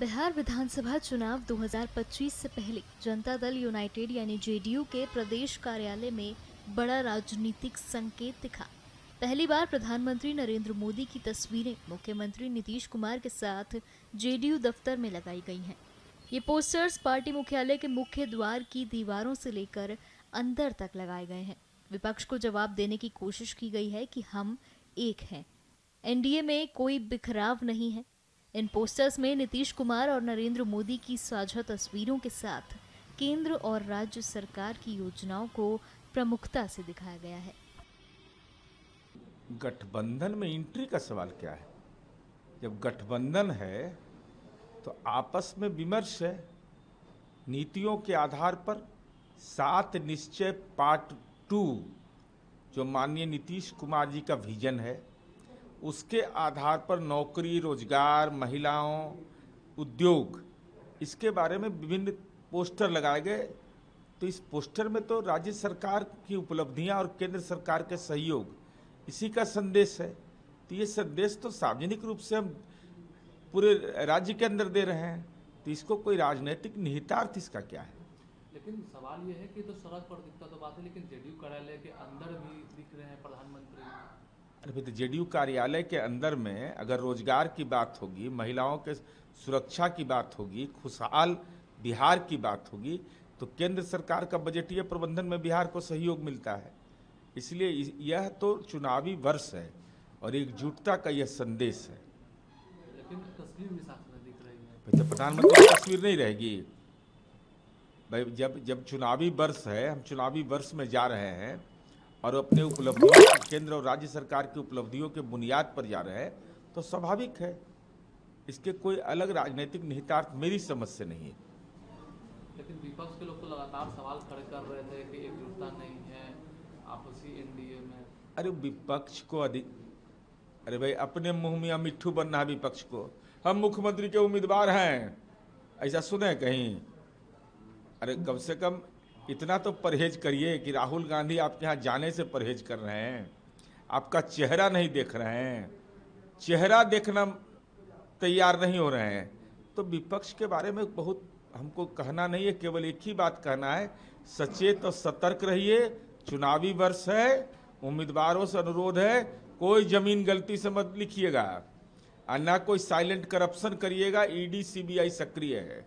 बिहार विधानसभा चुनाव 2025 से पहले जनता दल यूनाइटेड यानी जेडीयू के प्रदेश कार्यालय में बड़ा राजनीतिक संकेत दिखा। पहली बार प्रधानमंत्री नरेंद्र मोदी की तस्वीरें मुख्यमंत्री नीतीश कुमार के साथ जेडीयू दफ्तर में लगाई गई हैं। ये पोस्टर्स पार्टी मुख्यालय के मुख्य द्वार की दीवारों से लेकर अंदर तक लगाए गए हैं। विपक्ष को जवाब देने की कोशिश की गई है कि हम एक हैं, एनडीए में कोई बिखराव नहीं है। इन पोस्टर्स में नीतीश कुमार और नरेंद्र मोदी की साझा तस्वीरों के साथ केंद्र और राज्य सरकार की योजनाओं को प्रमुखता से दिखाया गया है। गठबंधन में एंट्री का सवाल क्या है? जब गठबंधन है तो आपस में विमर्श है। नीतियों के आधार पर 7 निश्चय पार्ट 2 जो माननीय नीतीश कुमार जी का विजन है, उसके आधार पर नौकरी, रोजगार, महिलाओं, उद्योग, इसके बारे में विभिन्न पोस्टर लगाए गए। तो इस पोस्टर में तो राज्य सरकार की उपलब्धियां और केंद्र सरकार के सहयोग, इसी का संदेश है। तो ये संदेश तो सार्वजनिक रूप से हम पूरे राज्य के अंदर दे रहे हैं, तो इसको कोई राजनीतिक निहितार्थ इसका क्या है? लेकिन सवाल ये है कि तो सड़क पर दिखता तो बात है, लेकिन जेडीयू कार्यालय के अंदर भी दिख रहे हैं प्रधानमंत्री। अरे तो जेडीयू कार्यालय के अंदर में अगर रोजगार की बात होगी, महिलाओं के सुरक्षा की बात होगी, खुशहाल बिहार की बात होगी, तो केंद्र सरकार का बजटीय प्रबंधन में बिहार को सहयोग मिलता है। इसलिए यह तो चुनावी वर्ष है और एकजुटता का यह संदेश है। लेकिन तस्वीर भी साथ में दिख रही है। भाई तो प्रधानमंत्री की तस्वीर नहीं रहेगी भाई? जब चुनावी वर्ष है, हम चुनावी वर्ष में जा रहे हैं और अपने उपलब्धियों, केंद्र और राज्य सरकार की उपलब्धियों के बुनियाद पर जा रहे हैं, तो स्वाभाविक है। इसके कोई अलग राजनीतिक निहितार्थ मेरी समझ से नहीं है। लेकिन विपक्ष के लोग तो लगातार सवाल खड़े कर रहे थे कि एकजुटता नहीं है आपसी एनडीए में। अरे विपक्ष को अरे भाई अपने मुंह में मिट्ठू बनना है विपक्ष को। हम मुख्यमंत्री के उम्मीदवार हैं, ऐसा सुने कहीं? अरे कम से कम इतना तो परहेज करिए कि राहुल गांधी आपके यहाँ जाने से परहेज कर रहे हैं, आपका चेहरा नहीं देख रहे हैं, चेहरा देखना तैयार नहीं हो रहे हैं। तो विपक्ष के बारे में बहुत हमको कहना नहीं है, केवल एक ही बात कहना है, सचेत और सतर्क रहिए। चुनावी वर्ष है, उम्मीदवारों से अनुरोध है, कोई जमीन गलती से मत लिखिएगा और ना कोई साइलेंट करप्शन करिएगा। ईडी सीबीआई सक्रिय है।